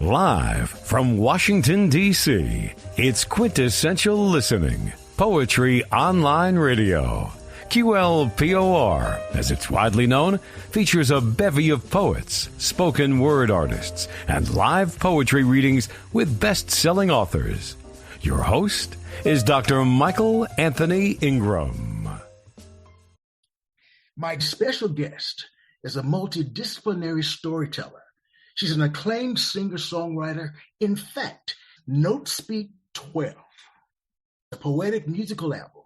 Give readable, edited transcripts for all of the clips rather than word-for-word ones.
Live from Washington, D.C., it's Quintessential Listening, Poetry Online Radio. QLPOR, as it's widely known, features a bevy of poets, spoken word artists, and live poetry readings with best-selling authors. Your host is Dr. Michael Anthony Ingram. My special guest is a multi-disciplinary storyteller. She's an acclaimed singer-songwriter. In fact, NoteSpeak 12, a poetic musical album,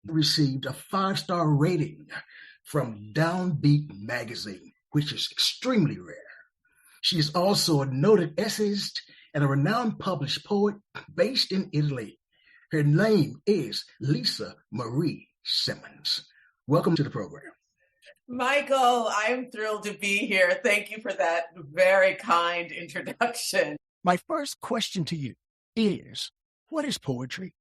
received a 5-star rating from Downbeat magazine, which is extremely rare. She is also a noted essayist and a renowned published poet based in Italy. Her name is Lisa Marie Simmons. Welcome to the program. Michael, I'm thrilled to be here. Thank you for that very kind introduction. My first question to you is, what is poetry?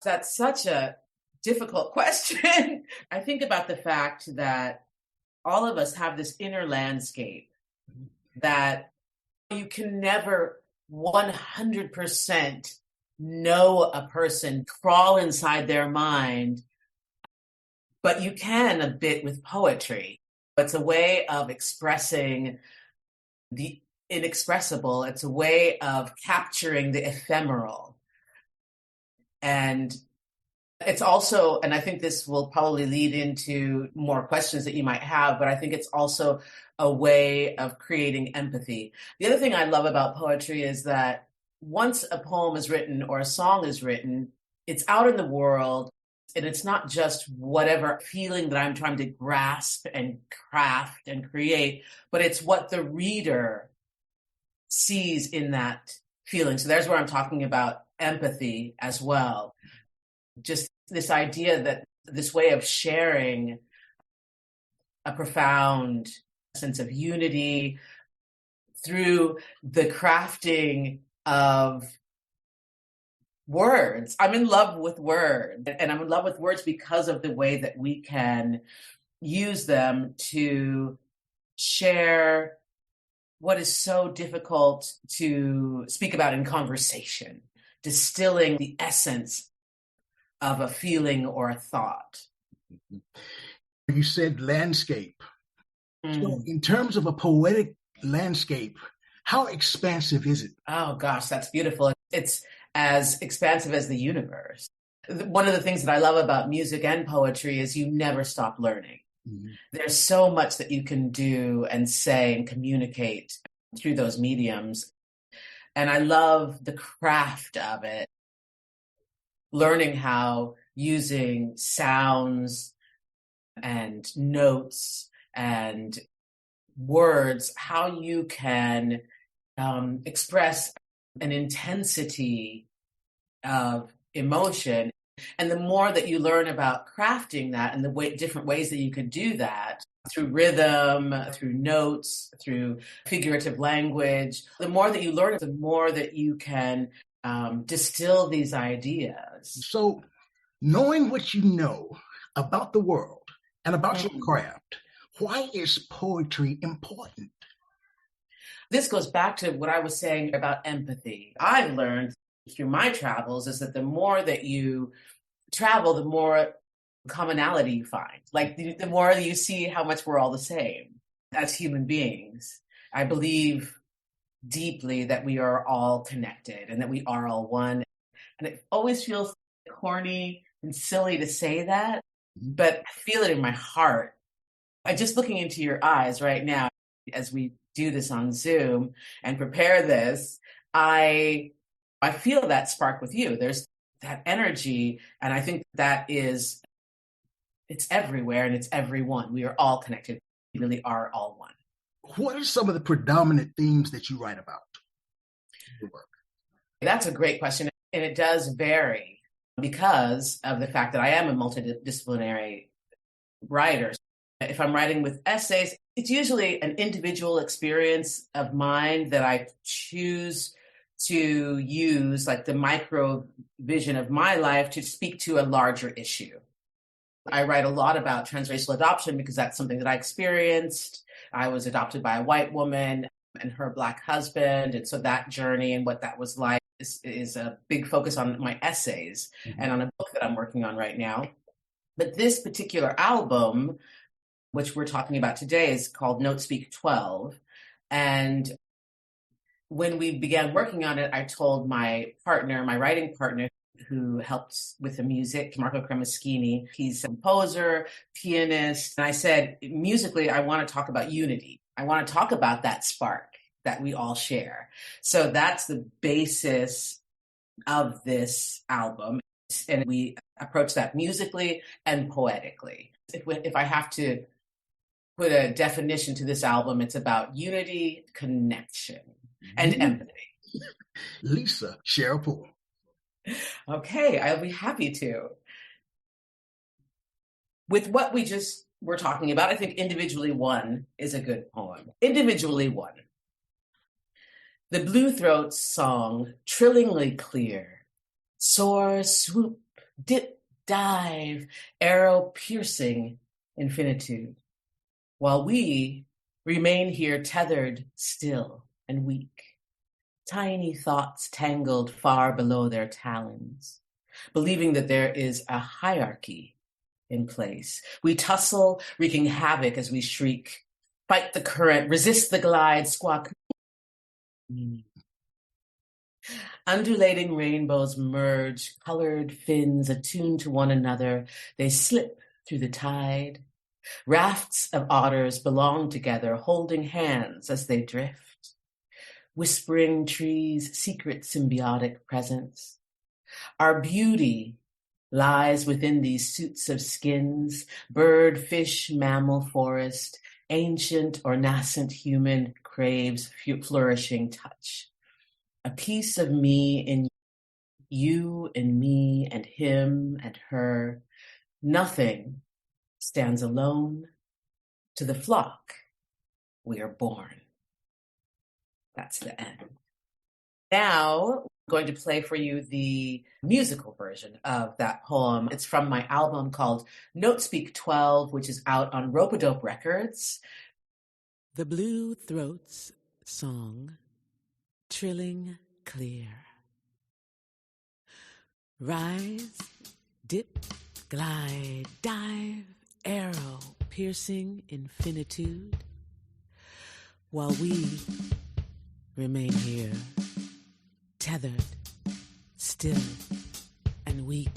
That's such a difficult question. I think about the fact that all of us have this inner landscape that you can never 100% know a person, crawl inside their mind, but you can a bit with poetry. It's a way of expressing the inexpressible. It's a way of capturing the ephemeral. And it's also, and I think this will probably lead into more questions that you might have, but I think it's also a way of creating empathy. The other thing I love about poetry is that once a poem is written or a song is written, it's out in the world. And it's not just whatever feeling that I'm trying to grasp and craft and create, but it's what the reader sees in that feeling. So there's where I'm talking about empathy as well. Just this idea that this way of sharing a profound sense of unity through the crafting of words. I'm in love with words, and I'm in love with words because of the way that we can use them to share what is so difficult to speak about in conversation, distilling the essence of a feeling or a thought. You said landscape. So in terms of a poetic landscape, how expansive is it? Oh gosh, that's beautiful. It's as expansive as the universe. One of the things that I love about music and poetry is you never stop learning. Mm-hmm. There's so much that you can do and say and communicate through those mediums. And I love the craft of it, learning how using sounds and notes and words, how you can express an intensity of emotion. And the more that you learn about crafting that and the different ways that you could do that through rhythm, through notes, through figurative language, the more that you learn, the more that you can distill these ideas. So knowing what you know about the world and about your craft, why is poetry important? This goes back to what I was saying about empathy. I've learned through my travels is that the more that you travel, the more commonality you find. Like the more you see how much we're all the same as human beings. I believe deeply that we are all connected and that we are all one. And it always feels corny and silly to say that, but I feel it in my heart. I'm just looking into your eyes right now as we do this on Zoom and prepare this, I feel that spark with you. There's that energy, and I think that it's everywhere and it's everyone. We are all connected. We really are all one. What are some of the predominant themes that you write about in your work? That's a great question, and it does vary because of the fact that I am a multidisciplinary writer. If I'm writing with essays, it's usually an individual experience of mine that I choose to use, like the micro vision of my life, to speak to a larger issue. I write a lot about transracial adoption because that's something that I experienced. I was adopted by a white woman and her Black husband. And so that journey and what that was like is a big focus on my essays and on a book that I'm working on right now. But this particular album, which we're talking about today, is called NoteSpeak 12. And when we began working on it, I told my partner, my writing partner, who helped with the music, Marco Cremeschini. He's a composer, pianist. And I said, musically, I want to talk about unity. I want to talk about that spark that we all share. So that's the basis of this album. And we approach that musically and poetically. If I have to put a definition to this album, it's about unity, connection, and empathy. Lisa, share a poem. Okay, I'll be happy to. With what we just were talking about, I think Individually One is a good poem. Individually One. The blue throat's song, trillingly clear, soar, swoop, dip, dive, arrow piercing infinitude, while we remain here tethered still and weak. Tiny thoughts tangled far below their talons, believing that there is a hierarchy in place. We tussle, wreaking havoc as we shriek, fight the current, resist the glide, squawk. Undulating rainbows merge, colored fins attuned to one another. They slip through the tide. Rafts of otters belong together, holding hands as they drift. Whispering trees, secret symbiotic presence. Our beauty lies within these suits of skins, bird, fish, mammal, forest, ancient or nascent human craves flourishing touch. A piece of me in you and me and him and her. Nothing stands alone. To the flock, we are born. That's the end. Now, I'm going to play for you the musical version of that poem. It's from my album called NoteSpeak 12, which is out on Ropeadope Records. The blue throat's song, trilling clear. Rise, dip, glide, dive, arrow, piercing infinitude, while we remain here, tethered, still, and weak.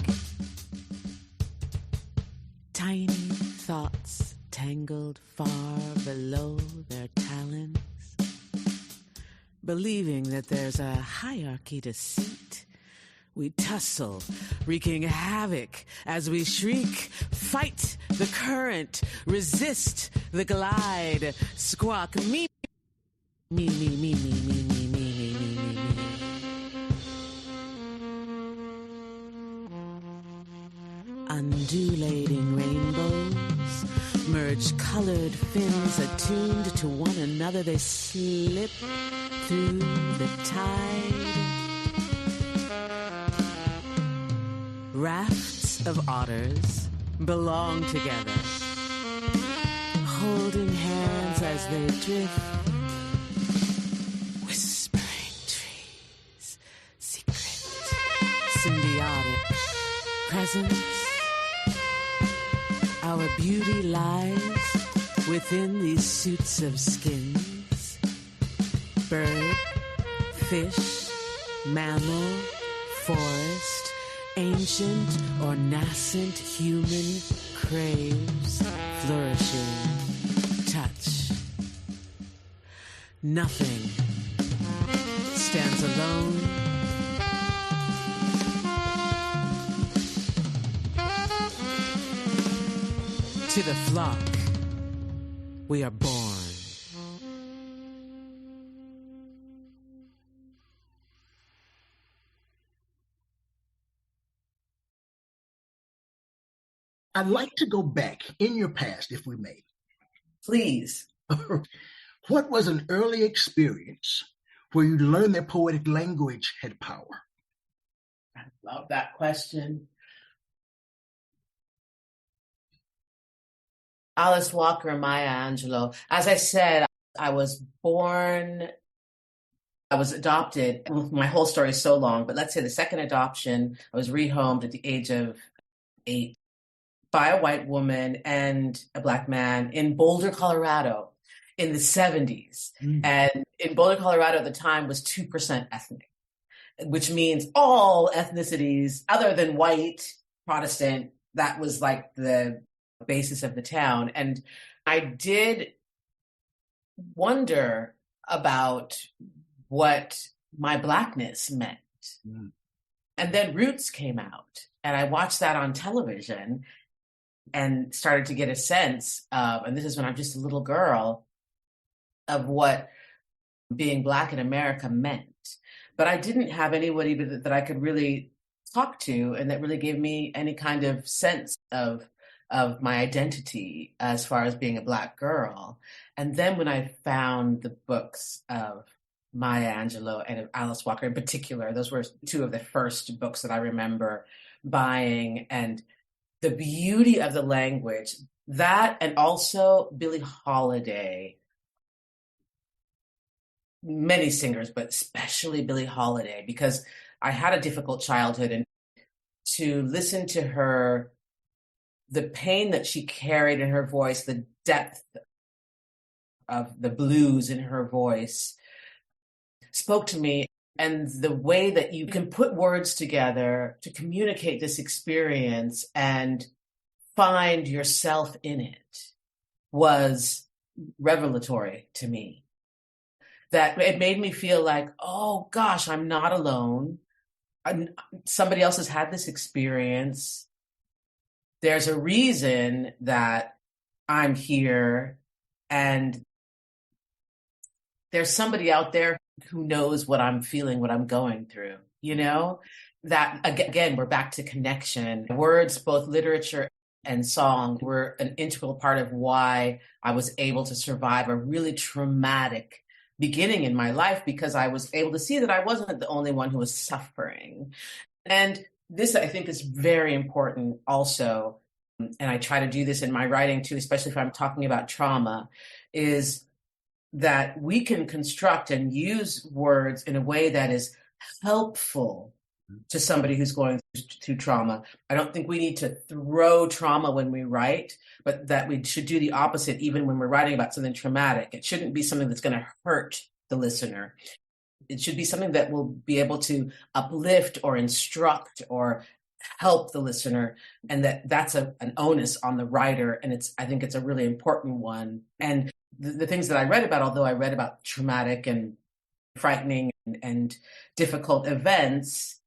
Tiny thoughts tangled far below their talons, believing that there's a hierarchy to seat. We tussle, wreaking havoc as we shriek, fight the current, resist the glide, squawk, me, me, me, me, me, me, me, me, me, me, me, me. Undulating rainbows merge colored fins attuned to one another. They slip through the tide. Rafts of otters belong together, holding hands as they drift. Whispering trees, secret, symbiotic presence. Our beauty lies within these suits of skins. Bird, fish, mammal, forest, ancient or nascent human craves flourishing touch. Nothing stands alone. To the flock, we are born. I'd like to go back in your past, if we may. Please. What was an early experience where you learned that poetic language had power? I love that question. Alice Walker and Maya Angelou. As I said, I was adopted. My whole story is so long, but let's say the second adoption, I was rehomed at the age of 8 by a white woman and a Black man in Boulder, Colorado in the 70s. And in Boulder, Colorado at the time was 2% ethnic, which means all ethnicities other than white, Protestant, that was like the basis of the town. And I did wonder about what my Blackness meant. And then Roots came out, and I watched that on television and started to get a sense of, and this is when I'm just a little girl, of what being Black in America meant. But I didn't have anybody that I could really talk to and that really gave me any kind of sense of my identity as far as being a Black girl. And then when I found the books of Maya Angelou and of Alice Walker in particular, those were two of the first books that I remember buying, and the beauty of the language, that, and also Billie Holiday, many singers, but especially Billie Holiday, because I had a difficult childhood, and to listen to her, the pain that she carried in her voice, the depth of the blues in her voice spoke to me. And the way that you can put words together to communicate this experience and find yourself in it was revelatory to me. That it made me feel like, oh gosh, I'm not alone. Somebody else has had this experience. There's a reason that I'm here, and there's somebody out there who knows what I'm feeling, what I'm going through, you know? That, again, we're back to connection. Words, both literature and song, were an integral part of why I was able to survive a really traumatic beginning in my life, because I was able to see that I wasn't the only one who was suffering. And this, I think, is very important also, and I try to do this in my writing too, especially if I'm talking about trauma, is that we can construct and use words in a way that is helpful to somebody who's going through trauma. I don't think we need to throw trauma when we write, but that we should do the opposite even when we're writing about something traumatic. It shouldn't be something that's going to hurt the listener. It should be something that will be able to uplift or instruct or help the listener, and that's an onus on the writer. And I think it's a really important one. And the things that I read about, although I read about traumatic and frightening and difficult events,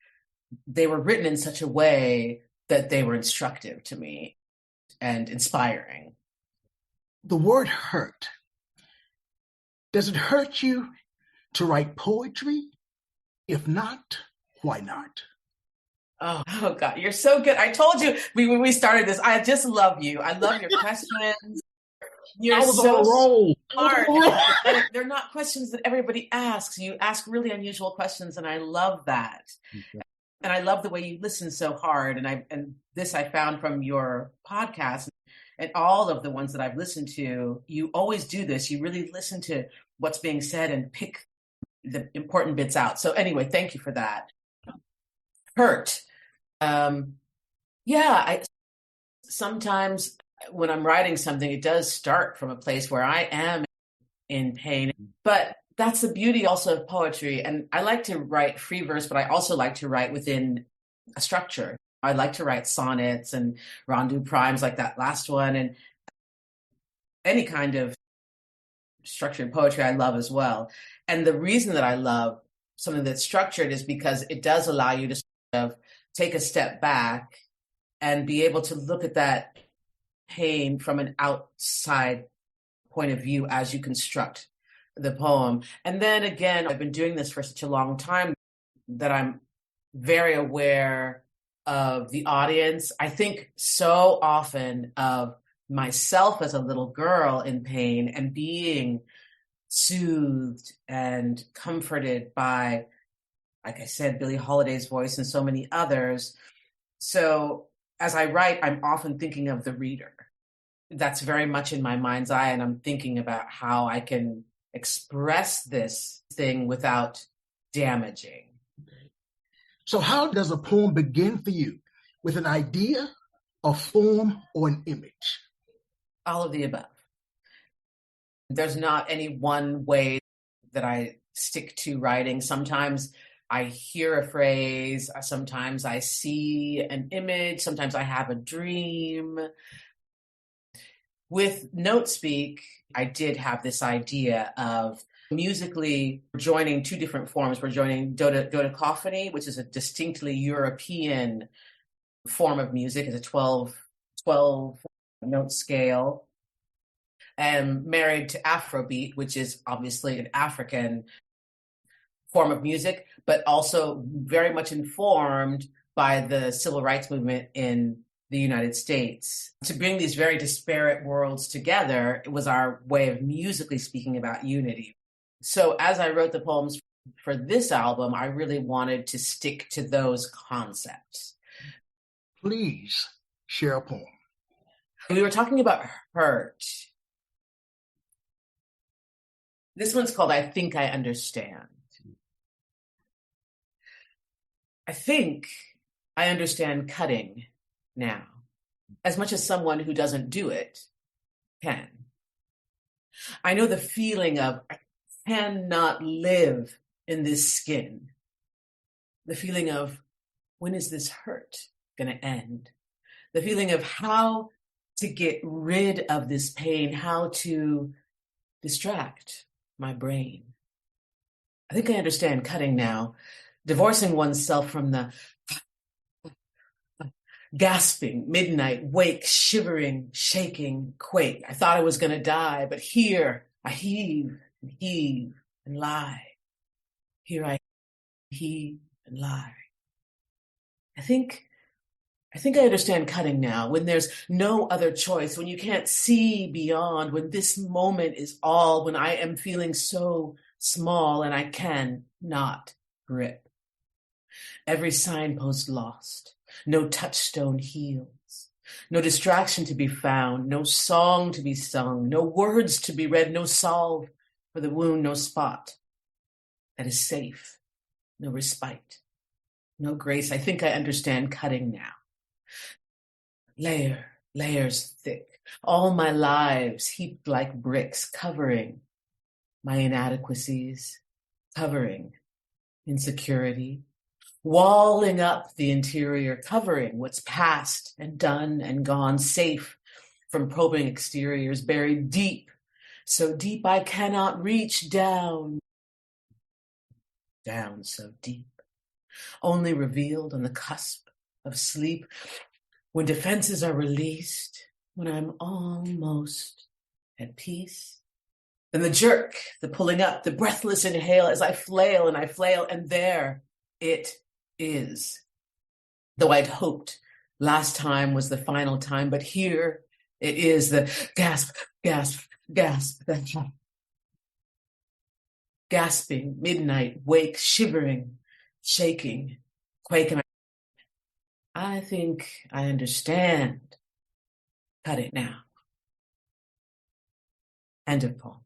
they were written in such a way that they were instructive to me and inspiring. The word hurt. Does it hurt you to write poetry? If not, why not? Oh God, you're so good. I told you when we started this, I just love you. I love your questions. You're so smart. They're not questions that everybody asks. You ask really unusual questions, and I love that. Okay. And I love the way you listen so hard. And this I found from your podcast and all of the ones that I've listened to. You always do this. You really listen to what's being said and pick the important bits out. So anyway, thank you for that. Hurt. I sometimes when I'm writing something, it does start from a place where I am in pain, but that's the beauty also of poetry. And I like to write free verse, but I also like to write within a structure. I like to write sonnets and rondeau primes like that last one, and any kind of structured poetry I love as well. And the reason that I love something that's structured is because it does allow you to sort of take a step back and be able to look at that pain from an outside point of view as you construct the poem. And then again, I've been doing this for such a long time that I'm very aware of the audience. I think so often of myself as a little girl in pain and being soothed and comforted by, like I said, Billie Holiday's voice and so many others. So as I write, I'm often thinking of the reader that's very much in my mind's eye, and I'm thinking about how I can express this thing without damaging. So how does a poem begin for you? With an idea, a form, or an image? All of the above. There's not any one way that I stick to writing. Sometimes I hear a phrase, sometimes I see an image, sometimes I have a dream. With NoteSpeak, I did have this idea of musically joining two different forms. We're joining dodecaphony, which is a distinctly European form of music. It's a 12 note scale, and married to Afrobeat, which is obviously an African form of music, but also very much informed by the civil rights movement in the United States. To bring these very disparate worlds together, it was our way of musically speaking about unity. So as I wrote the poems for this album, I really wanted to stick to those concepts. Please share a poem. We were talking about hurt. This one's called I Think I Understand. I think I understand cutting now, as much as someone who doesn't do it can. I know the feeling of I cannot live in this skin. The feeling of when is this hurt going to end? The feeling of how to get rid of this pain, how to distract my brain. I think I understand cutting now, divorcing oneself from the gasping, midnight, wake, shivering, shaking, quake. I thought I was going to die, but here I heave and lie. Here I heave and lie. I think I understand cutting now, when there's no other choice, when you can't see beyond, when this moment is all, when I am feeling so small and I can not grip. Every signpost lost. No touchstone heals, no distraction to be found, no song to be sung, no words to be read, no salve for the wound, no spot that is safe, no respite, no grace. I think I understand cutting now. Layers thick, all my lives heaped like bricks, covering my inadequacies, covering insecurity, walling up the interior, covering what's past and done and gone, safe from probing exteriors, buried deep, so deep I cannot reach down so deep, only revealed on the cusp of sleep, when defenses are released, when I'm almost at peace. Then the jerk, the pulling up, the breathless inhale as I flail, and there it is. Though I'd hoped last time was the final time, but here it is, the gasp, gasping, midnight, wake, shivering, shaking, quake, and I think I understand. Cut it now. End of poem.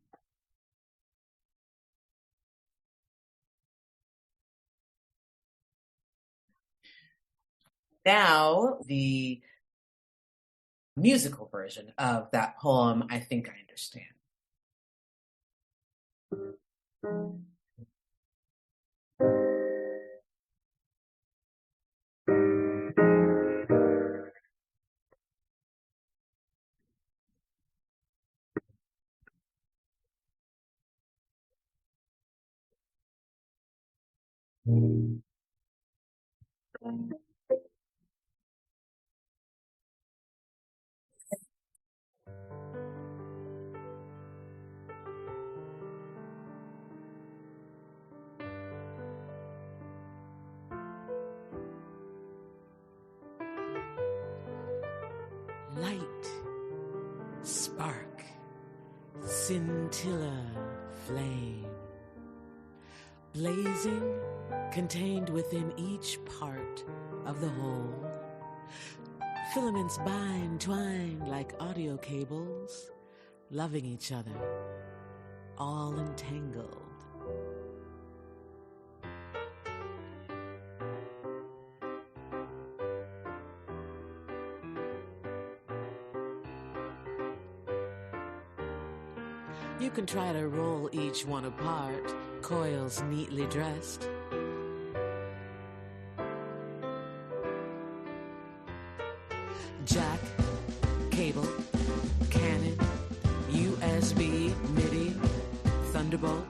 Now, the musical version of that poem, I think I understand. Light, spark, scintilla, flame, blazing, contained within each part of the whole, Filaments bind, twine like audio cables, loving each other, all entangled. You can try to roll each one apart, coils neatly dressed. Jack, cable, Canon, USB, MIDI, Thunderbolt,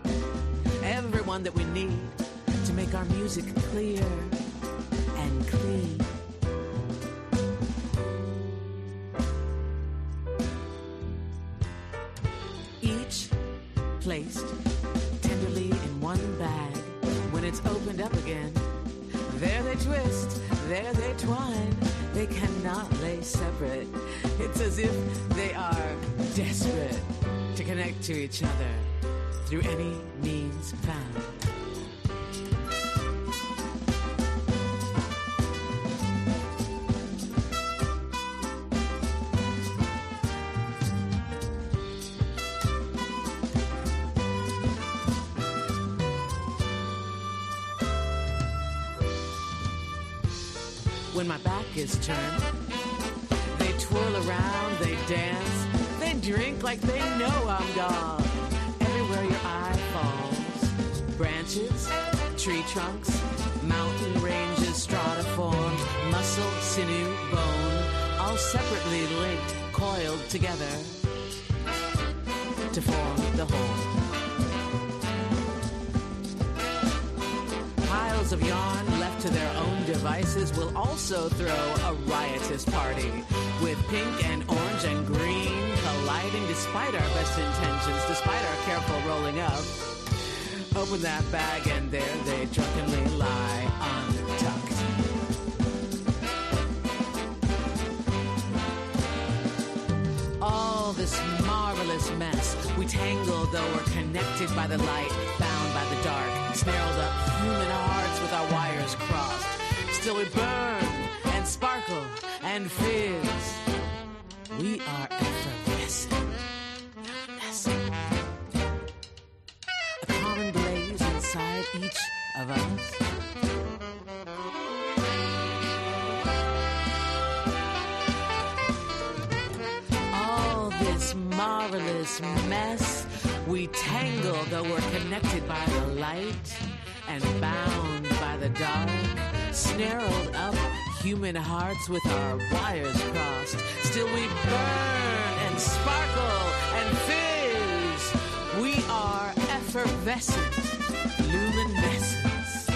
everyone that we need to make our music clear and clean. Each placed tenderly in one bag. When it's opened up again, there they twist, there they twine. They cannot lay separate. It's as if they are desperate to connect to each other through any means found. When my back is turned, they twirl around, they dance, they drink like they know I'm gone. Everywhere your eye falls, branches, tree trunks, mountain ranges, stratiform, muscle, sinew, bone, all separately linked, coiled together to form the whole. Piles of yarn left to their own devices will also throw a riotous party with pink and orange and green colliding despite our best intentions, despite our careful rolling up. Open that bag and there they drunkenly lie untucked. All this marvelous mess, we tangle though we're connected by the light, bound by the dark, snarled up human hearts with our wires crossed. Still we burn and sparkle and fizz. We are effervescent, messing. A common blaze inside each of us. All this marvelous mess, we tangle though we're connected by the light and bound by the dark, snarled up human hearts with our wires crossed. Still we burn and sparkle and fizz. We are effervescent, luminescence.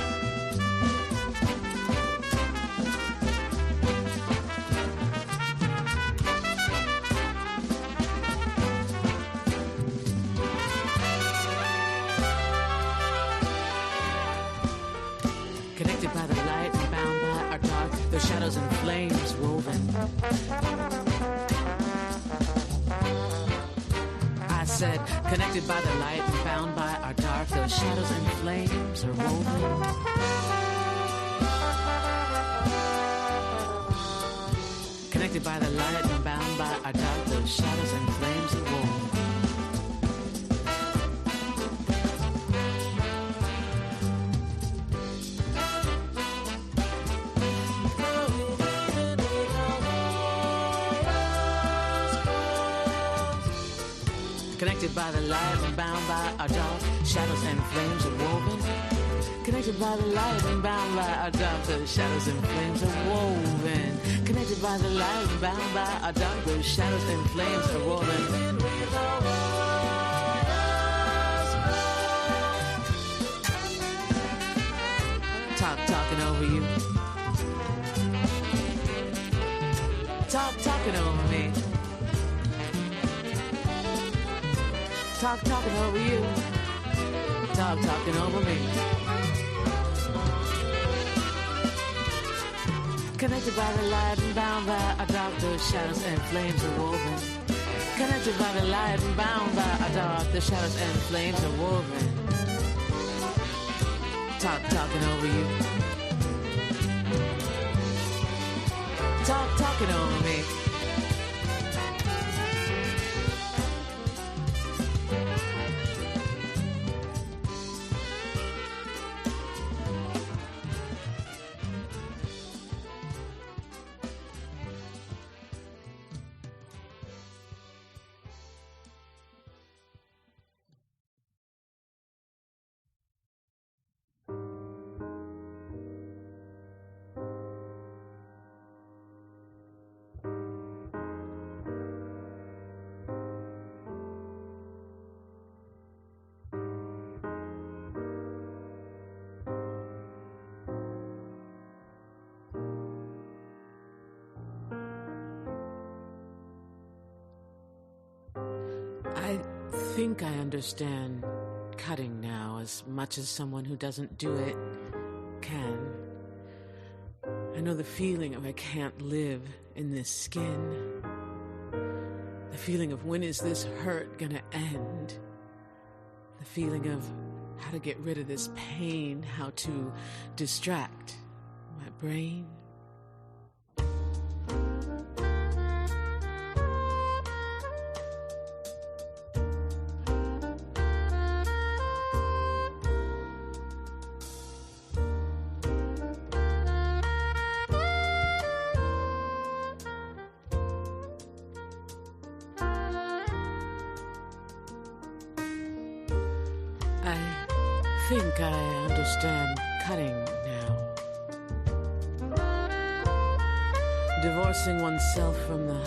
Connected by the light and bound by our dark, the shadows and flames woven. I said, connected by the light and bound by our dark, those shadows and flames are woven. Connected by the light and bound by our dark, those shadows and flames are woven. Connected by the light and bound by our dark, shadows and flames are woven. Connected by the light and bound by our dark, those shadows and flames are woven. Connected by the light and bound by our dark, those shadows and flames are woven. Talking over you. Talking over me. Talking over you. Talking over me. Connected by the light and bound by our dark, those shadows and flames are woven. Connected by the light and bound by our dark, the shadows and flames are woven. Talking over you. Talking walking on me. I think I understand cutting now as much as someone who doesn't do it can. I know the feeling of I can't live in this skin. The feeling of when is this hurt gonna end? The feeling of how to get rid of this pain, how to distract my brain. I think I understand cutting now. Divorcing oneself from the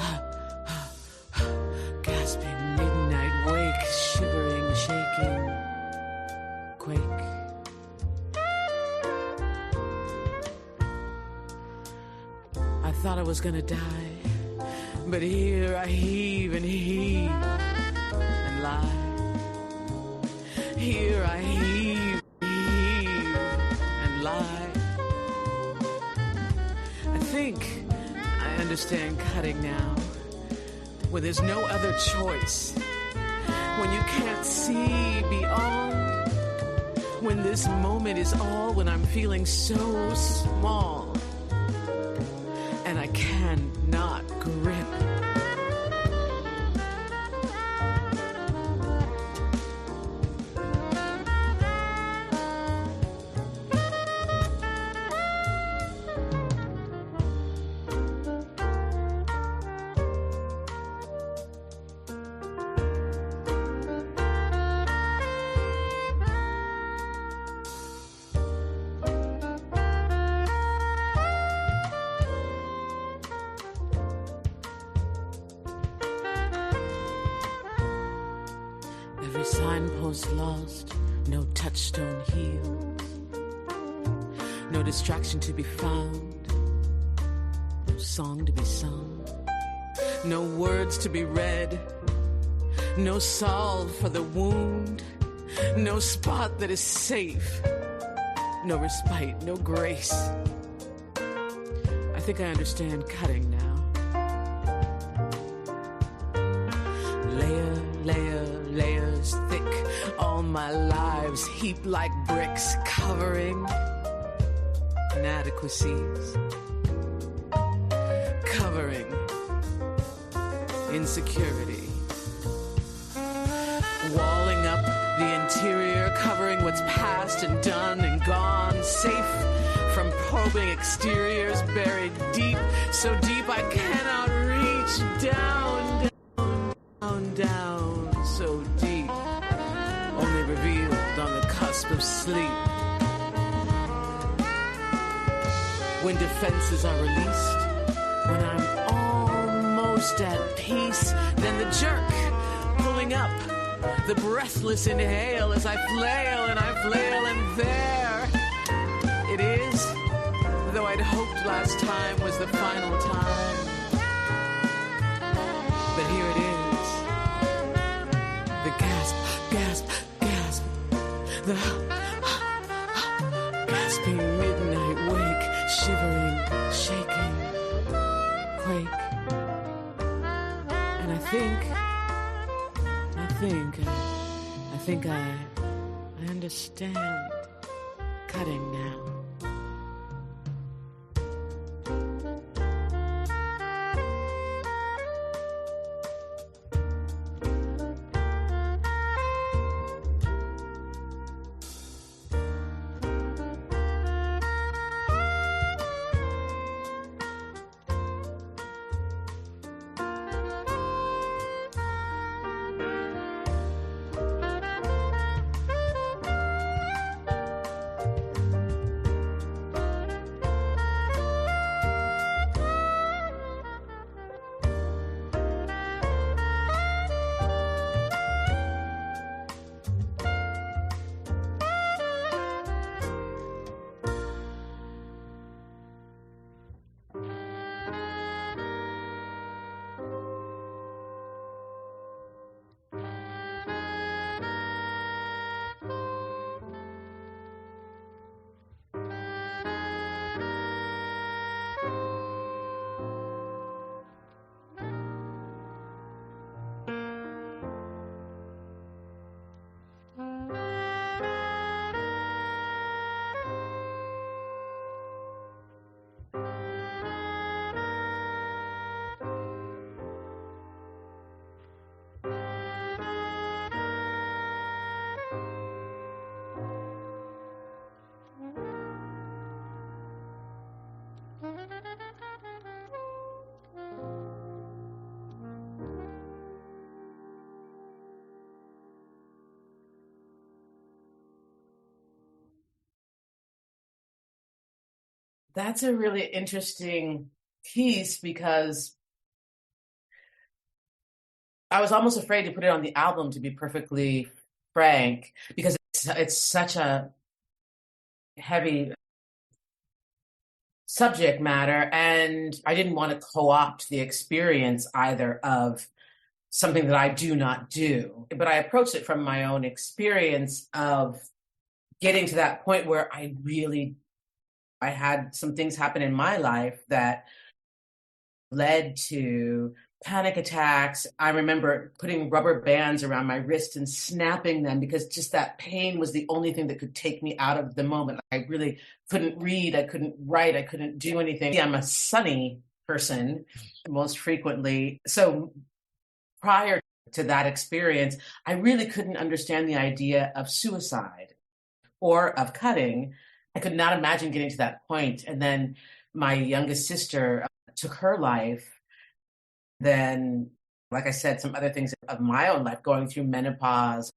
gasping midnight wake, shivering, shaking, quake. I thought I was gonna die, but here I heave and heave and lie. Here I heave, and lie. I think I understand cutting now, when there's no other choice, when you can't see beyond, when this moment is all, when I'm feeling so small, and I cannot grip. Signpost lost, no touchstone healed, no distraction to be found, no song to be sung, no words to be read, no salve for the wound, no spot that is safe, no respite, no grace. I think I understand cutting now. Layers thick, all my lives heaped like bricks, covering inadequacies, covering insecurity, walling up the interior, covering what's past and done and gone, safe from probing exteriors, buried deep, so deep I cannot reach down, so deep, only revealed on the cusp of sleep. When defenses are released, when I'm almost at peace, then the jerk, pulling up, the breathless inhale as I flail and I flail, and there it is, though I'd hoped last time was the final time. But here it is. The gasp, the gasping midnight wake, shivering, shaking, quake. And I think I understand cutting now. That's a really interesting piece because I was almost afraid to put it on the album, to be perfectly frank, because it's such a heavy subject matter, and I didn't want to co-opt the experience either of something that I do not do. But I approached it from my own experience of getting to that point where I had some things happen in my life that led to panic attacks. I remember putting rubber bands around my wrists and snapping them because just that pain was the only thing that could take me out of the moment. I really couldn't read, I couldn't write, I couldn't do anything. I'm a sunny person most frequently. So prior to that experience, I really couldn't understand the idea of suicide or of cutting. I could not imagine getting to that point. And then my youngest sister took her life. Then, like I said, some other things of my own life, going through menopause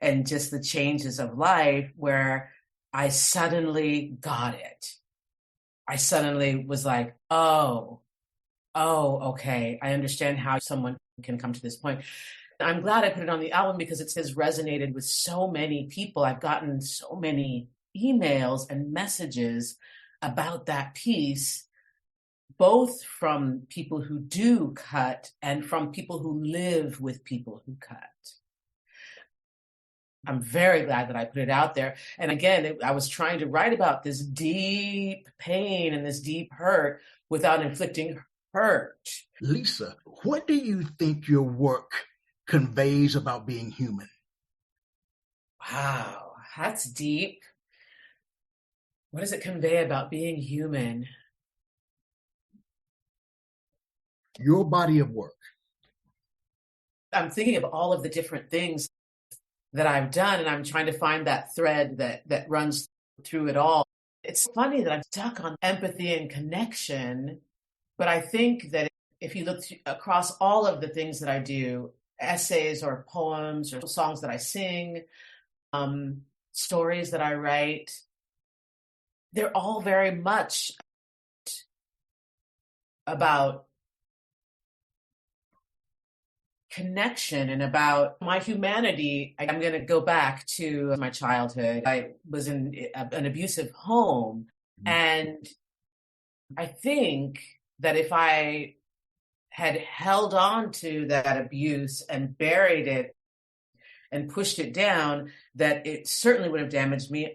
and just the changes of life where I suddenly got it. I suddenly was like, oh, okay. I understand how someone can come to this point. I'm glad I put it on the album because it has resonated with so many people. I've gotten so many emails and messages about that piece, both from people who do cut and from people who live with people who cut. I'm very glad that I put it out there. And again, I was trying to write about this deep pain and this deep hurt without inflicting hurt. Lisa, what do you think your work conveys about being human? Wow, that's deep. What does it convey about being human? Your body of work. I'm thinking of all of the different things that I've done, and I'm trying to find that thread that runs through it all. It's funny that I'm stuck on empathy and connection, but I think that if you look across all of the things that I do, essays or poems or songs that I sing, stories that I write, they're all very much about connection and about my humanity. I'm going to go back to my childhood. I was in an abusive home. And I think that if I had held on to that abuse and buried it and pushed it down, that it certainly would have damaged me.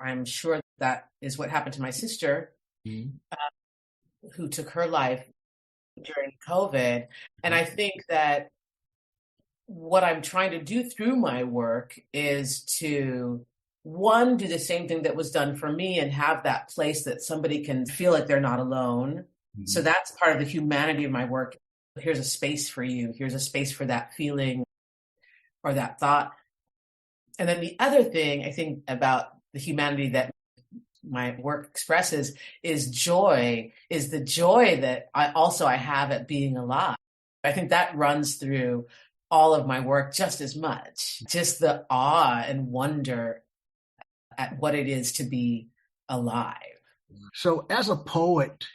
I'm sure that is what happened to my sister, who took her life during COVID. And I think that what I'm trying to do through my work is to, one, do the same thing that was done for me and have that place that somebody can feel like they're not alone. So that's part of the humanity of my work. Here's a space for you. Here's a space for that feeling or that thought. And then the other thing I think about the humanity that my work expresses is joy, is the joy that I have at being alive. I think that runs through all of my work just as much, just the awe and wonder at what it is to be alive. So as a poet,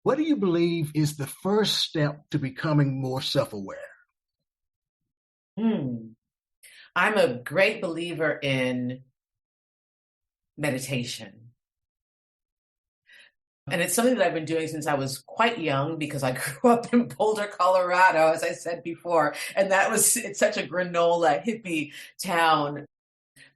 what do you believe is the first step to becoming more self-aware? I'm a great believer in meditation. And it's something that I've been doing since I was quite young because I grew up in Boulder, Colorado, as I said before. And it's such a granola hippie town.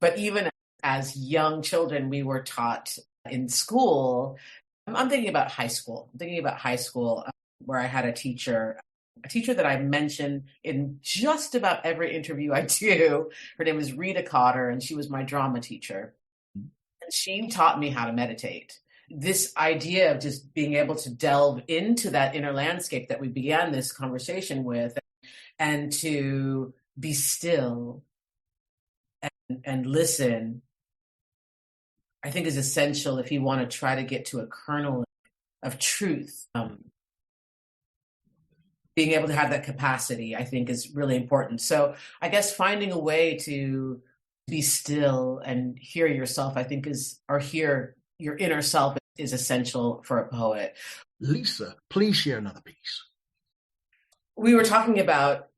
But even as young children, we were taught in school. I'm thinking about high school. Where I had a teacher that I mention in just about every interview I do. Her name was Rita Cotter, and she was my drama teacher. And she taught me how to meditate. This idea of just being able to delve into that inner landscape that we began this conversation with and to be still and listen, I think is essential if you want to try to get to a kernel of truth. Being able to have that capacity, I think, is really important. So I guess finding a way to be still and hear yourself, I think, or hear your inner self is essential for a poet. Lisa, please share another piece. We were talking about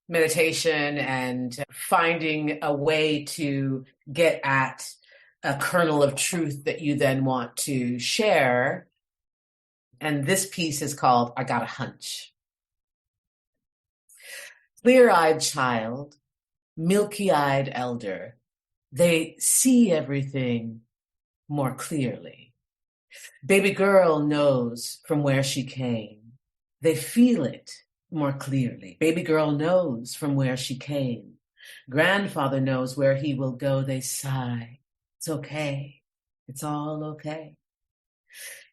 meditation and finding a way to get at a kernel of truth that you then want to share. And this piece is called I Got a Hunch. Clear-eyed child, milky-eyed elder, they see everything more clearly. Baby girl knows from where she came. They feel it more clearly. Baby girl knows from where she came. Grandfather knows where he will go. They sigh. It's okay. It's all okay.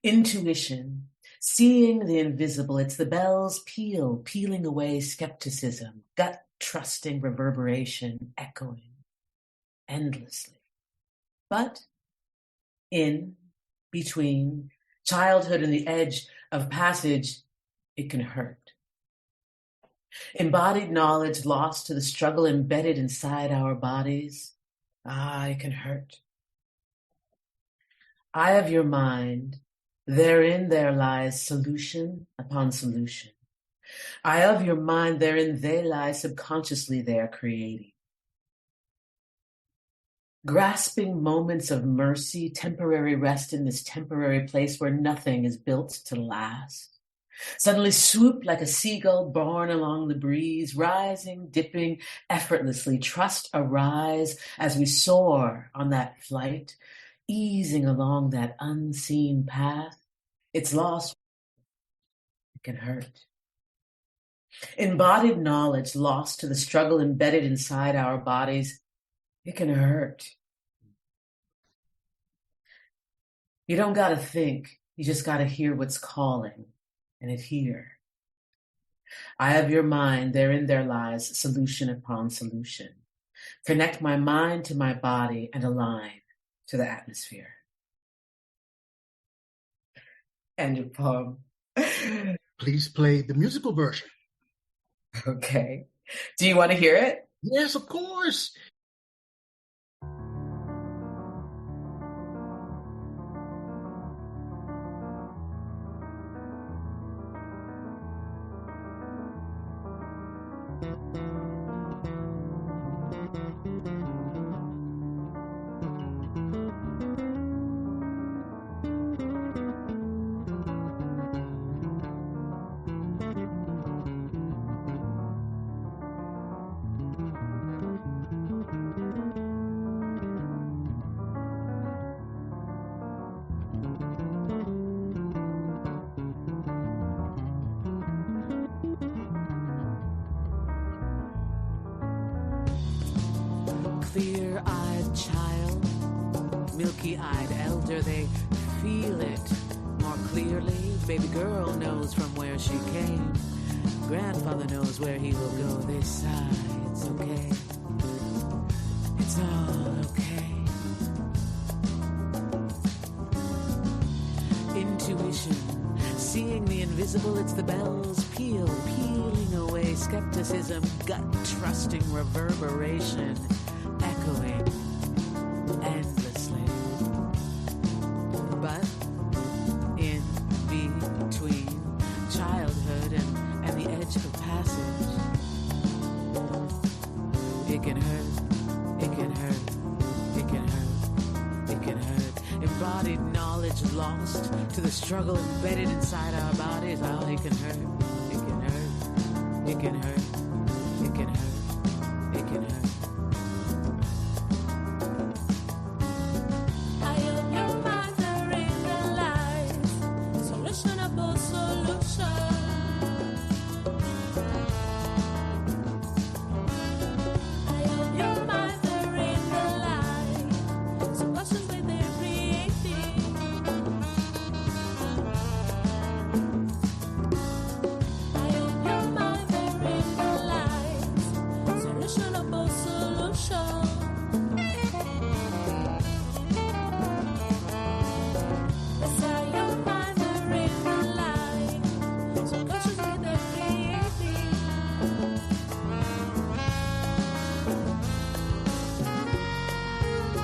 Intuition, seeing the invisible. It's the bells peeling away skepticism, gut trusting reverberation, echoing endlessly. But in between childhood and the edge of passage, it can hurt. Embodied knowledge lost to the struggle embedded inside our bodies. It can hurt. Eye of your mind, therein there lies solution upon solution. Eye of your mind, therein they lie subconsciously they are creating. Grasping moments of mercy, temporary rest in this temporary place where nothing is built to last. Suddenly swoop like a seagull borne along the breeze, rising, dipping effortlessly. Trust arise as we soar on that flight, easing along that unseen path. It's lost. It can hurt. Embodied knowledge lost to the struggle embedded inside our bodies. It can hurt. You don't got to think. You just got to hear what's calling. And adhere. Eye of your mind, therein there lies solution upon solution. Connect my mind to my body and align to the atmosphere. End of poem. Please play the musical version. Okay. Do you want to hear it? Yes, of course. Clear-eyed child, milky-eyed elder, they feel it more clearly. Baby girl knows from where she came. Grandfather knows where he will go. They sigh, it's okay. It's all okay. Intuition, seeing the invisible, it's the bells peeling away skepticism, gut trusting reverberation, echoing endlessly. But in between childhood and the edge of passage, it can hurt, it can hurt, it can hurt, it can hurt. Embodied knowledge lost to the struggle embedded inside our bodies. Oh, it can hurt, it can hurt, it can hurt, it can hurt, it can hurt.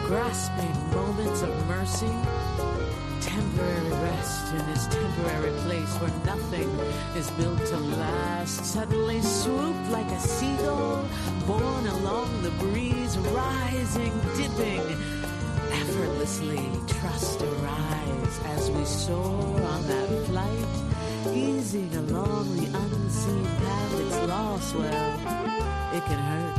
Grasping moments of mercy, temporary rest in this temporary place where nothing is built to last. Suddenly swoop like a seagull, borne along the breeze, rising, dipping, effortlessly. Trust arise as we soar on that flight, easing along the unseen path that's lost. Well, it can hurt.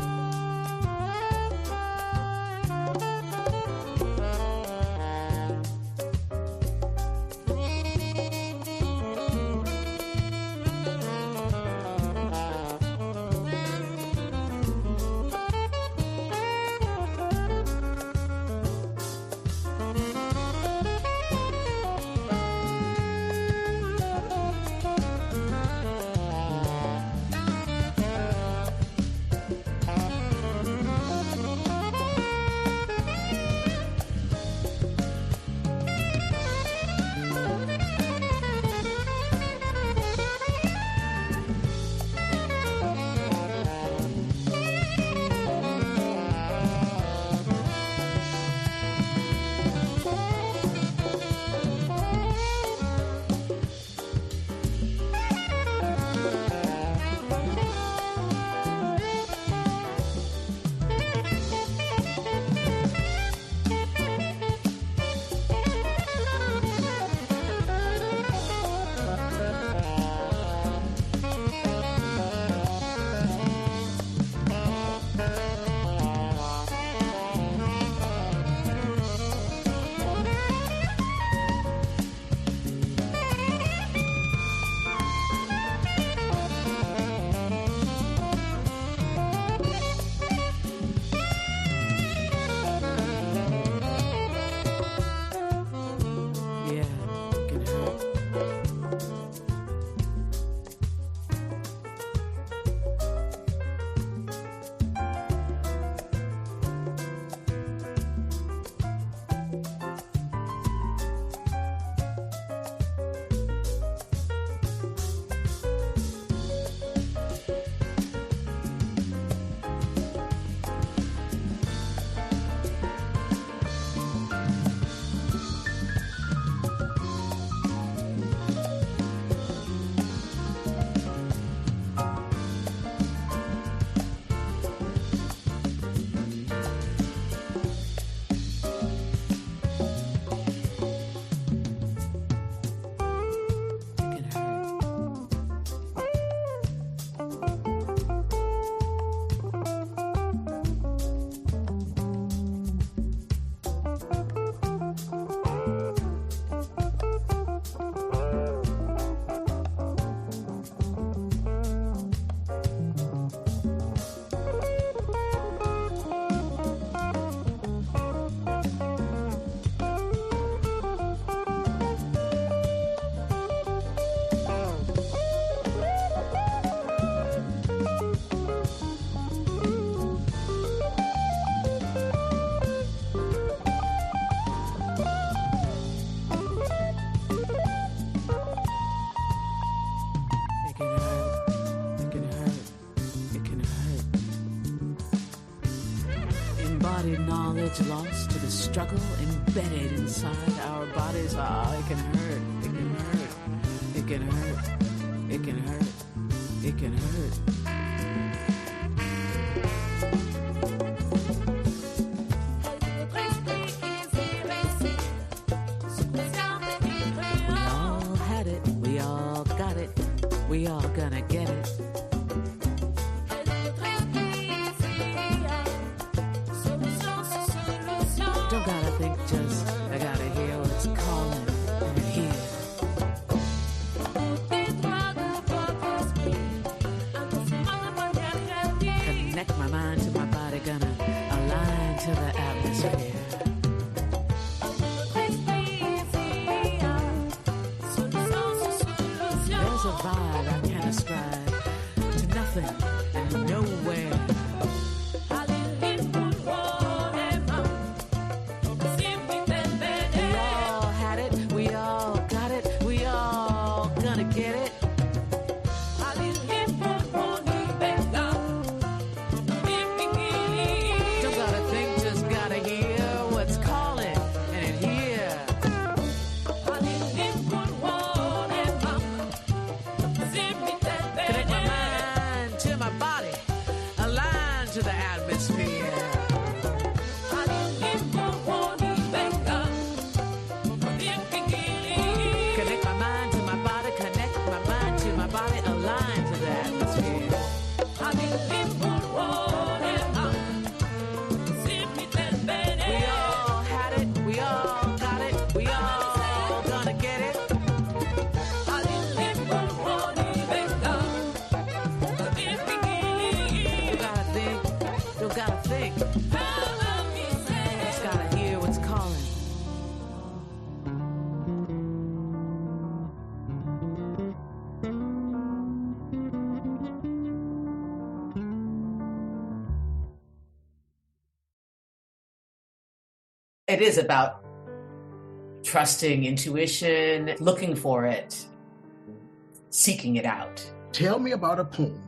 Knowledge lost to the struggle embedded inside our bodies. Ah, it can hurt. It can hurt. It can hurt. It can hurt. It can hurt. We all had it. We all got it. We all gonna get it. Don't gotta think, just I gotta hear what's calling and hear. Connect my mind to my body, gonna align to the atmosphere. There's a vibe I can't ascribe to nothing and nowhere. It is about trusting intuition, looking for it, seeking it out. Tell me about a poem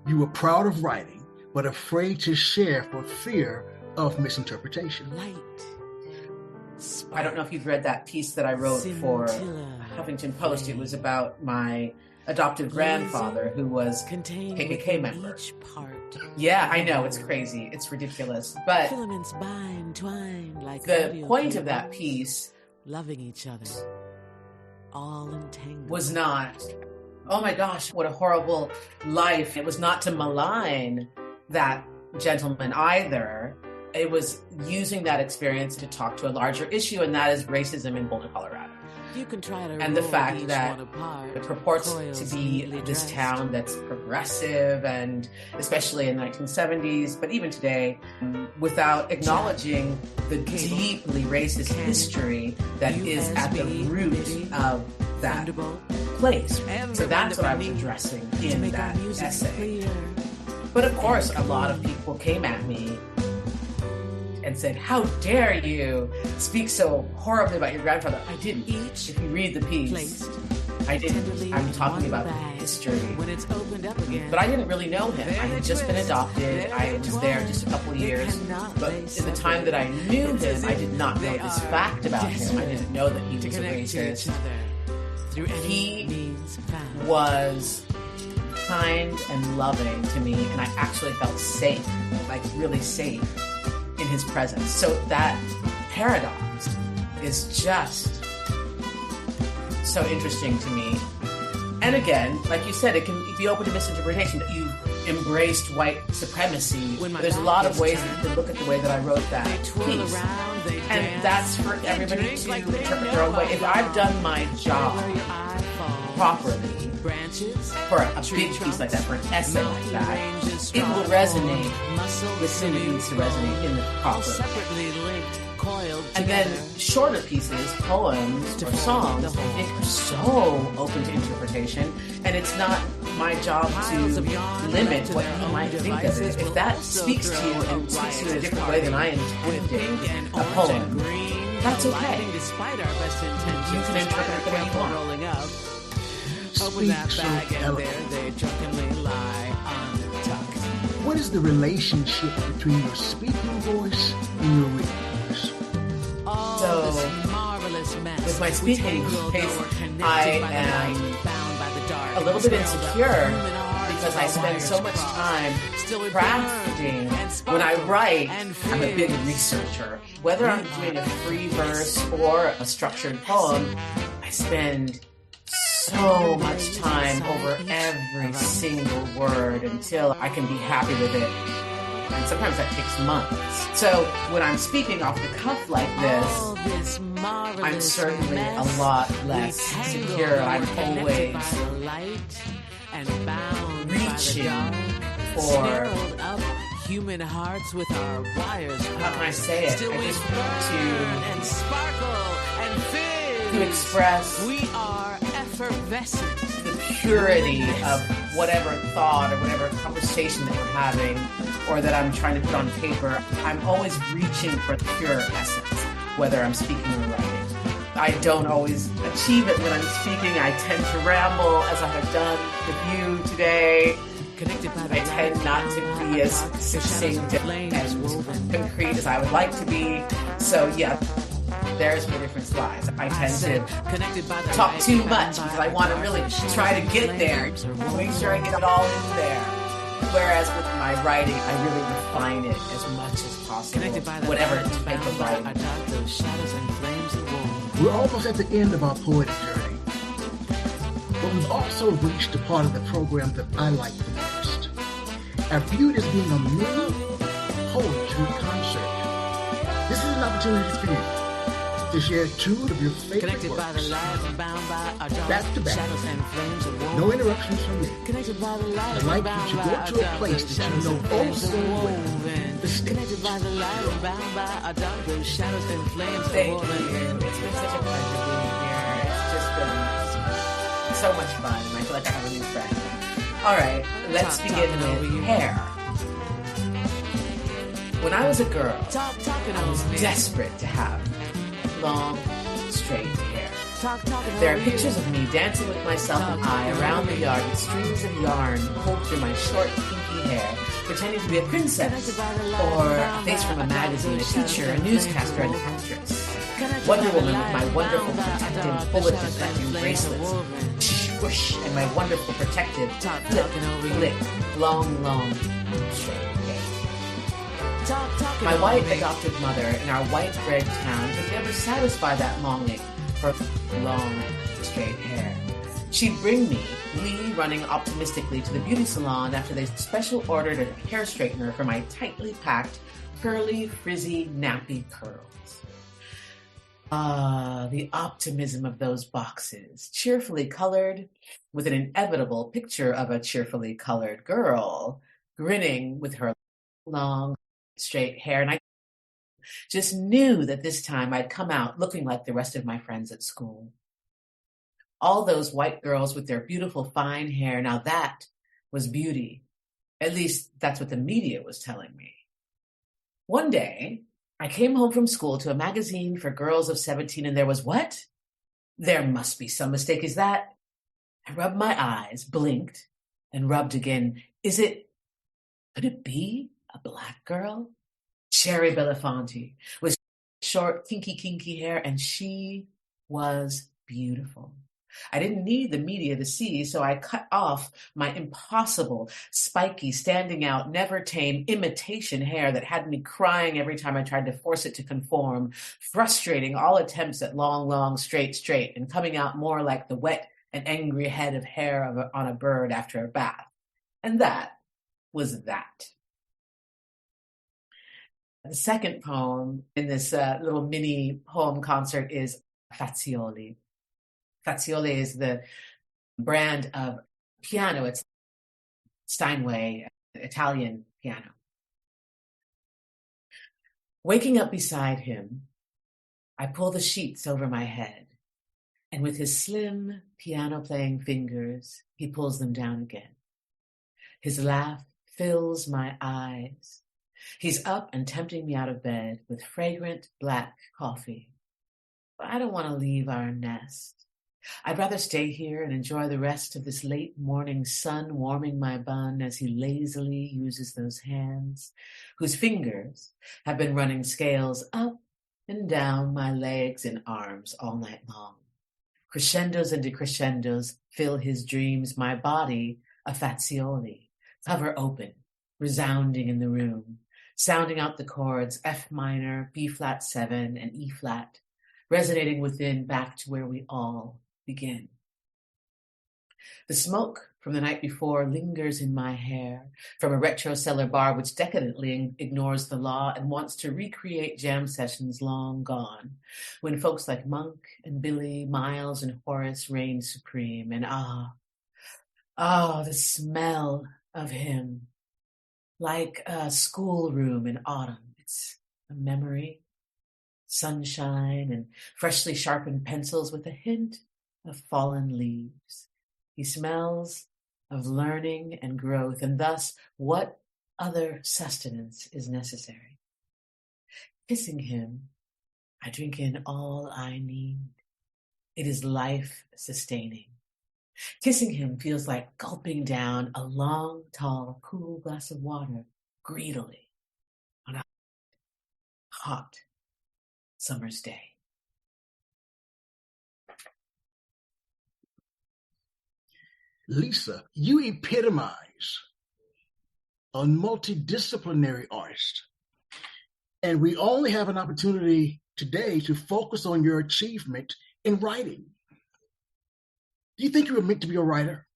you were proud of writing, but afraid to share for fear of misinterpretation. Light. I don't know if you've read that piece that I wrote for Huffington Post. It was about my adoptive grandfather who was KKK member. Yeah, I know, it's crazy. It's ridiculous. But Filaments bind, twine, like the point of that piece, loving each other, all entangled, was not, oh my gosh, what a horrible life. It was not to malign that gentleman either. It was using that experience to talk to a larger issue, and that is racism in Boulder, Colorado. You can try to and the fact that it purports to be this town that's progressive, and especially in the 1970s, but even today, without acknowledging the deeply racist history that is at the root of that place. So that's what I was addressing in that essay. But of course, a lot of people came at me and said, how dare you speak so horribly about your grandfather? I didn't. If you read the piece, I didn't. I'm talking about history. When it's opened up again, but I didn't really know him. I had just been adopted. I was there just a couple of years. But in the time that I knew him, I did not know this fact about him. I didn't know that he was a racist. He was kind and loving to me, and I actually felt safe, like really safe in his presence. So that paradox is just so interesting to me. And again, like you said, it can be open to misinterpretation. You embraced white supremacy. There's a lot of ways that you can look at the way that I wrote that piece. And that's for everybody to interpret their own way. If I've done my job properly, for a big piece like that, for an essay like that, it will resonate with whom it needs to resonate in the proper way. And then shorter pieces, poems or songs, I think are so open to interpretation, and it's not my job to limit what you might think of it. If that speaks to you and speaks to you in a different way than I intended a poem, that's okay. You can interpret it the way you want. Open that bag and there they drunkenly lie untucked. What is the relationship between your speaking voice and your reading voice? So, with my speaking voice, I am a little bit insecure because I spend so much time crafting. When I write, I'm a big researcher. Whether I'm doing a free verse or a structured poem, I spend so much time over every single word until I can be happy with it. And sometimes that takes months. So when I'm speaking off the cuff like this, I'm certainly a lot less secure. I'm always reaching for, human hearts with our wires. How can I say it? Still I just burn and sparkle and fizz. To express we are effervescent. The purity of whatever thought or whatever conversation that we're having or that I'm trying to put on paper. I'm always reaching for the pure essence, whether I'm speaking or writing. I don't always achieve it when I'm speaking. I tend to ramble, as I have done with you today. I tend not to be as succinct and concrete as I would like to be. So yeah, there's where the difference lies. I tend to talk too much because I want to really try to get there, make sure I get it all in there. Whereas with my writing, I really refine it as much as possible, whatever type of writing. We're almost at the end of our poetic journey, but we've also reached a part of the program that I like the most. I view it as being a mini poetry concert. This is an opportunity for you to share two of your favorite works, back to back, no interruptions from me. I'd like you to go to a place that you know oh so well, the stage. Thank you. It's been such a pleasure being here. It's just been so much fun, and I feel like I have a new friend. All right, let's begin with hair. When I was a girl, Talking I was over me. desperate to have long, straight hair. Talking There are over pictures you. of me dancing with myself and I around the yard with strings of yarn pulled through my short, kinky hair, pretending to be a princess, or a face from a magazine, a teacher, a newscaster, an actress. Wonder Woman with my wonderful protective bullet-deflecting bracelets, whoosh, and my wonderful protective flip, long, straight hair. My white adopted mother in our white bread town could never satisfy that longing for long, straight hair. She'd bring me, Leigh running optimistically to the beauty salon after they special ordered a hair straightener for my tightly packed, curly, frizzy, nappy curls. The optimism of those boxes, cheerfully colored, with an inevitable picture of a cheerfully colored girl, grinning with her long, straight hair. And I just knew that this time I'd come out looking like the rest of my friends at school. All those white girls with their beautiful, fine hair, now that was beauty. At least that's what the media was telling me. One day, I came home from school to a magazine for girls of 17, and there was what? There must be some mistake. Is that? I rubbed my eyes, blinked, and rubbed again. Could it be a black girl? Sherry Belafonte, with short, kinky hair, and she was beautiful. I didn't need the media to see, so I cut off my impossible, spiky, standing out, never tame imitation hair that had me crying every time I tried to force it to conform, frustrating all attempts at long, straight, and coming out more like the wet and angry head of hair on a bird after a bath. And that was that. The second poem in this little mini poem concert is Fazioli. Fazioli is the brand of piano. It's Steinway, Italian piano. Waking up beside him, I pull the sheets over my head, and with his slim piano-playing fingers, he pulls them down again. His laugh fills my eyes. He's up and tempting me out of bed with fragrant black coffee. But I don't want to leave our nest. I'd rather stay here and enjoy the rest of this late morning sun warming my bun as he lazily uses those hands, whose fingers have been running scales up and down my legs and arms all night long. Crescendos and decrescendos fill his dreams, my body a Fazioli, cover open, resounding in the room, sounding out the chords F minor, B flat 7, and E flat, resonating within back to where we all begin. The smoke from the night before lingers in my hair from a retro cellar bar which decadently ignores the law and wants to recreate jam sessions long gone, when folks like Monk and Billy, Miles and Horace reigned supreme. And the smell of him, like a schoolroom in autumn. It's a memory, sunshine and freshly sharpened pencils with a hint of fallen leaves. He smells of learning and growth, and thus what other sustenance is necessary? Kissing him, I drink in all I need. It is life-sustaining. Kissing him feels like gulping down a long, tall, cool glass of water greedily on a hot summer's day. Lisa, you epitomize a multidisciplinary artist. And we only have an opportunity today to focus on your achievement in writing. Do you think you were meant to be a writer?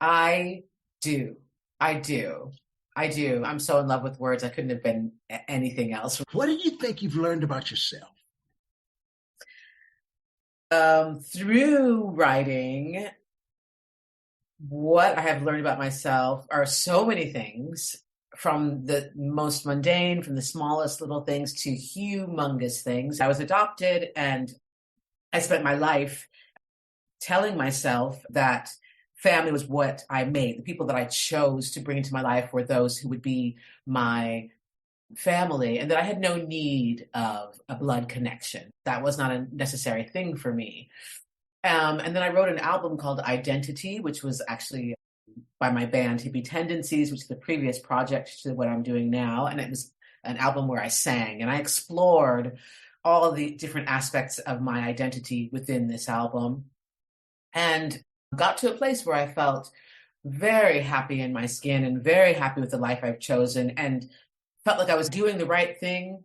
I do. I'm so in love with words. I couldn't have been anything else. What do you think you've learned about yourself? Through writing, what I have learned about myself are so many things, from the most mundane, from the smallest little things to humongous things. I was adopted, and I spent my life telling myself that family was what I made. The people that I chose to bring into my life were those who would be my family and that I had no need of a blood connection. That was not a necessary thing for me. And then I wrote an album called Identity, which was actually by my band Hippie Tendencies, which is the previous project to what I'm doing now. And it was an album where I sang and I explored all of the different aspects of my identity within this album and got to a place where I felt very happy in my skin and very happy with the life I've chosen and felt like I was doing the right thing,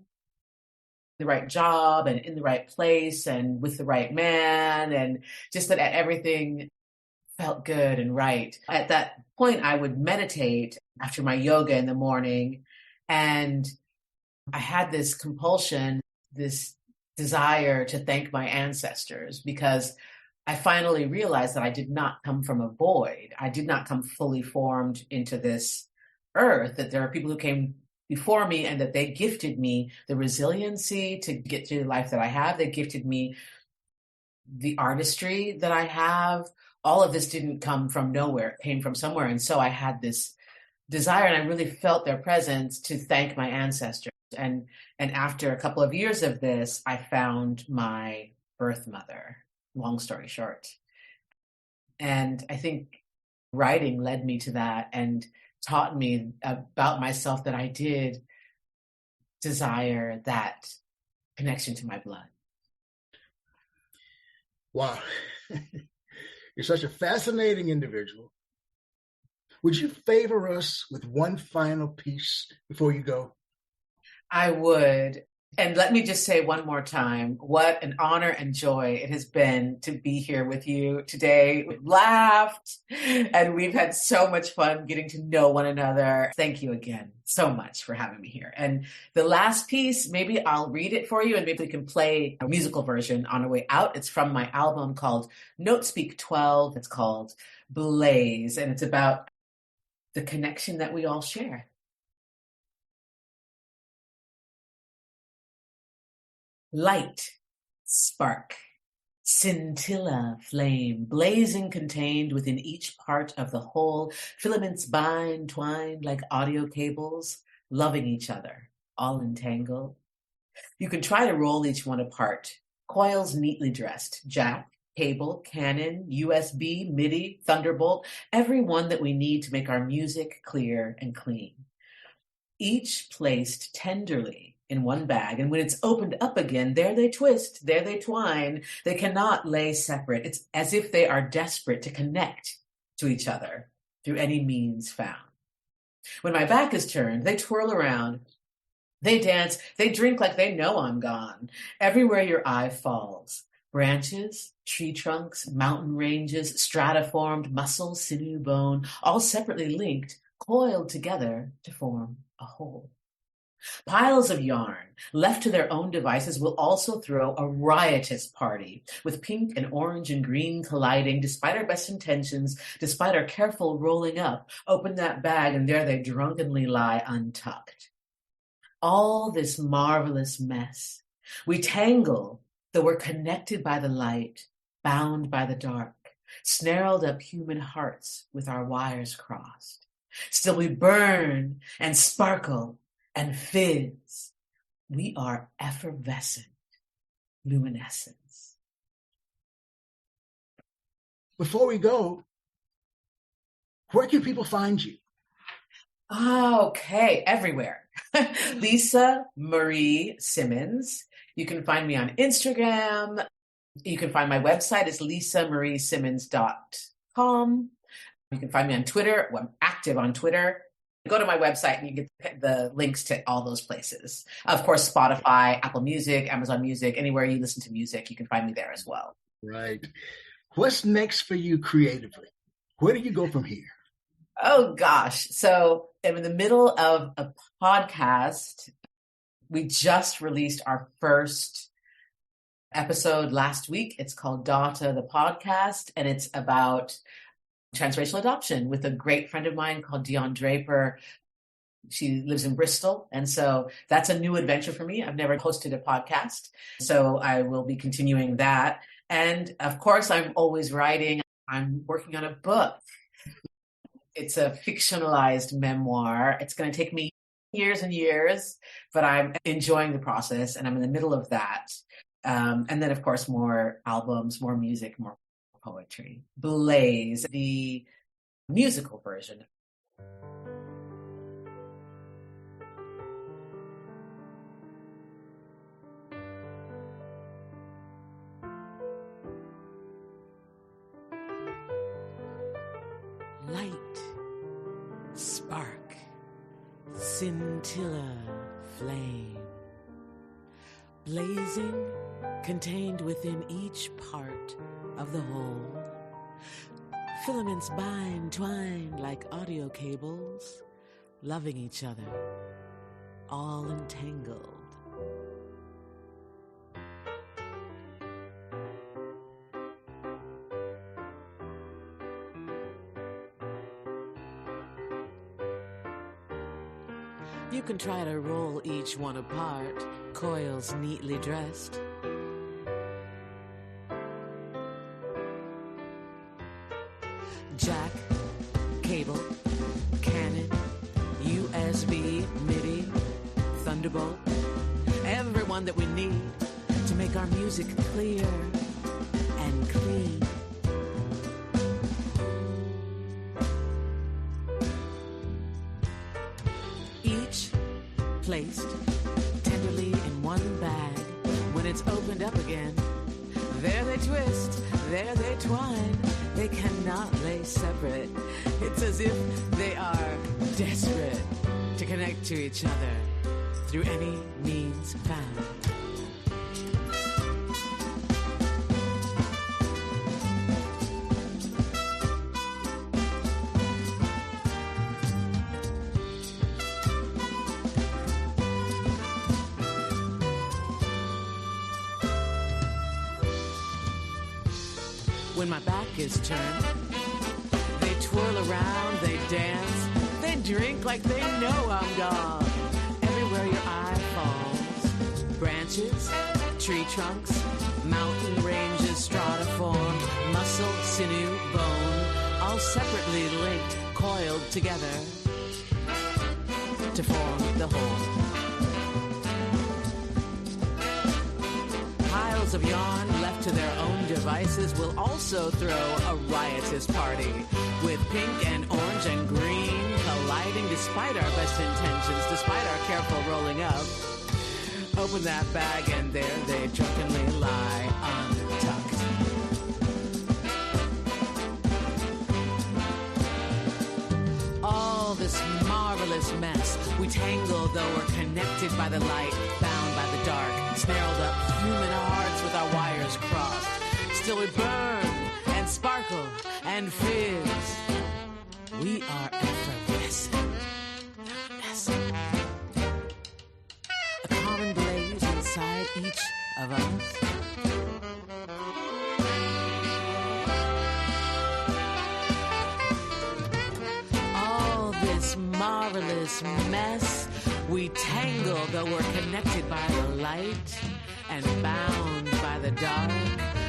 the right job and in the right place and with the right man, and just that everything felt good and right. At that point, I would meditate after my yoga in the morning, and I had this compulsion, this desire to thank my ancestors, because I finally realized that I did not come from a void. I did not come fully formed into this earth, that there are people who came before me and that they gifted me the resiliency to get through the life that I have. They gifted me the artistry that I have. All of this didn't come from nowhere. It came from somewhere. And so I had this desire, and I really felt their presence to thank my ancestors. And after a couple of years of this, I found my birth mother, long story short. And I think writing led me to that and taught me about myself that I did desire that connection to my blood. Wow. You're such a fascinating individual. Would you favor us with one final piece before you go? I would. And let me just say one more time, what an honor and joy it has been to be here with you today. We've laughed and we've had so much fun getting to know one another. Thank you again so much for having me here. And the last piece, maybe I'll read it for you and maybe we can play a musical version on our way out. It's from my album called NoteSpeak 12. It's called Blaze, and it's about the connection that we all share. Light, spark, scintilla, flame, blazing contained within each part of the whole, filaments bind, twined like audio cables, loving each other, all entangled. You can try to roll each one apart, coils neatly dressed, jack, cable, Canon, USB, MIDI, Thunderbolt, every one that we need to make our music clear and clean. Each placed tenderly in one bag, and when it's opened up again, there they twist, there they twine. They cannot lay separate. It's as if they are desperate to connect to each other through any means found. When my back is turned, they twirl around, they dance, they drink like they know I'm gone. Everywhere your eye falls, branches, tree trunks, mountain ranges, stratiformed, muscle, sinew, bone, all separately linked, coiled together to form a whole. Piles of yarn, left to their own devices, will also throw a riotous party, with pink and orange and green colliding, despite our best intentions, despite our careful rolling up. Open that bag, and there they drunkenly lie untucked. All this marvelous mess. We tangle, though we're connected by the light, bound by the dark, snarled up human hearts with our wires crossed. Still we burn and sparkle and fizz. We are effervescent luminescence. Before we go, where can people find you? Okay, everywhere. Lisa Marie Simmons. You can find me on Instagram. You can find my website is lisamariesimmons.com. You can find me on Twitter. Well, I'm active on Twitter. Go to my website and you get the links to all those places. Of course, Spotify, Apple Music, Amazon Music, anywhere you listen to music, you can find me there as well. Right. What's next for you creatively? Where do you go from here? Oh, gosh. So I'm in the middle of a podcast. We just released our first episode last week. It's called Data, the Podcast, and it's about transracial adoption with a great friend of mine called Dion Draper. She lives in Bristol. And so that's a new adventure for me. I've never hosted a podcast. So I will be continuing that. And of course, I'm always writing. I'm working on a book. It's a fictionalized memoir. It's going to take me years and years, but I'm enjoying the process and I'm in the middle of that. And then, of course, more albums, more music, more poetry. Blaze, the musical version. Light, spark, scintilla, flame, blazing, contained within each part of the whole. Filaments bind, twine like audio cables, loving each other, all entangled. You can try to roll each one apart, coils neatly dressed. Jack, cable, Canon, USB, MIDI, Thunderbolt, everyone that we need to make our music clear and clean. Each placed tenderly in one bag. When it's opened up again, there they twist, there they twine. They cannot lay separate. It's as if they are desperate to connect to each other through any means found. When my back is turned, they twirl around, they dance, they drink like they know I'm gone. Everywhere your eye falls, branches, tree trunks, mountain ranges, stratiform, muscle, sinew, bone, all separately linked, coiled together to form the whole. Piles of yarn left to their own devices will also throw a riotous party with pink and orange and green colliding despite our best intentions, despite our careful rolling up. Open that bag and there they drunkenly lie untucked. All this marvelous mess, we tangle though we're connected by the light, bound by the dark, snarled up human hearts with our wires crossed. Still we burn and sparkle and fizz. We are effervescent, not messing. A common blaze inside each of us. Marvelous mess, we tangle though we're connected by the light and bound by the dark,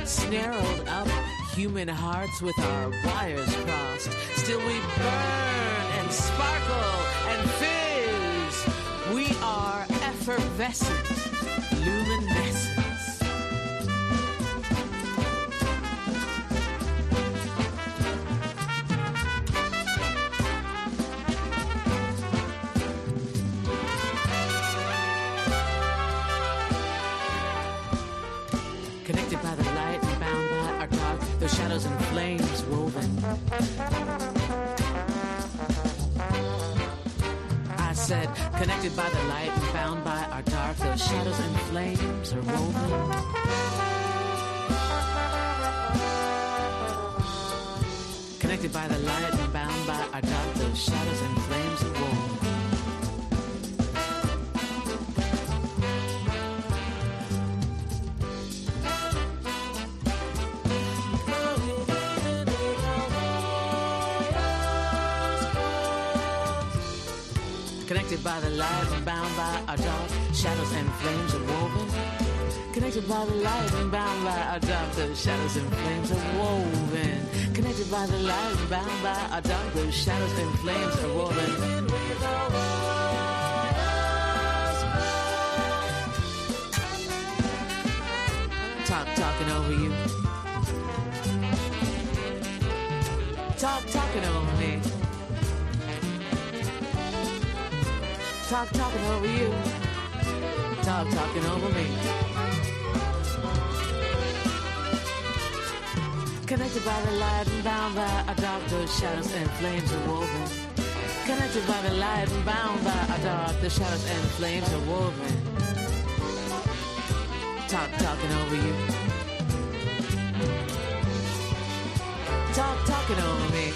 snarled up human hearts with our wires crossed. Still we burn and sparkle and fizz. We are effervescent, luminescence. Shadows and flames woven. I said, connected by the light and bound by our dark, those shadows and flames are woven. Connected by the light and bound by our dark, those shadows and flames are woven. Connected by the light and bound by our dark, shadows and flames are woven. Connected by the light and bound by our dark, those shadows and flames are woven. Connected by the light and bound by our dark, those shadows and flames are woven. talking over you. Talking over me. Connected by the light and bound by a dark, the shadows and flames are woven. Connected by the light and bound by a dark, the shadows and flames are woven. Talking over you. Talking over me.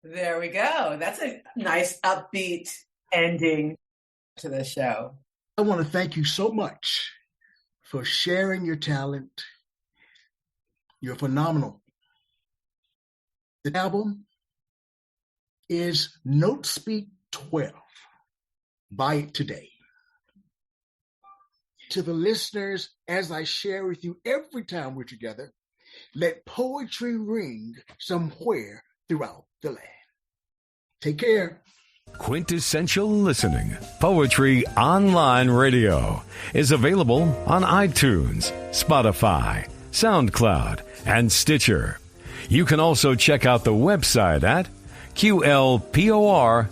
There we go. That's a nice upbeat ending to the show. I want to thank you so much for sharing your talent. You're phenomenal. The album is NoteSpeak 12. Buy it today. To the listeners, as I share with you every time we're together, let poetry ring somewhere throughout the land. Take care. Quintessential Listening, Poetry Online Radio, is available on iTunes, Spotify, SoundCloud, and Stitcher. You can also check out the website at QLPOR.com.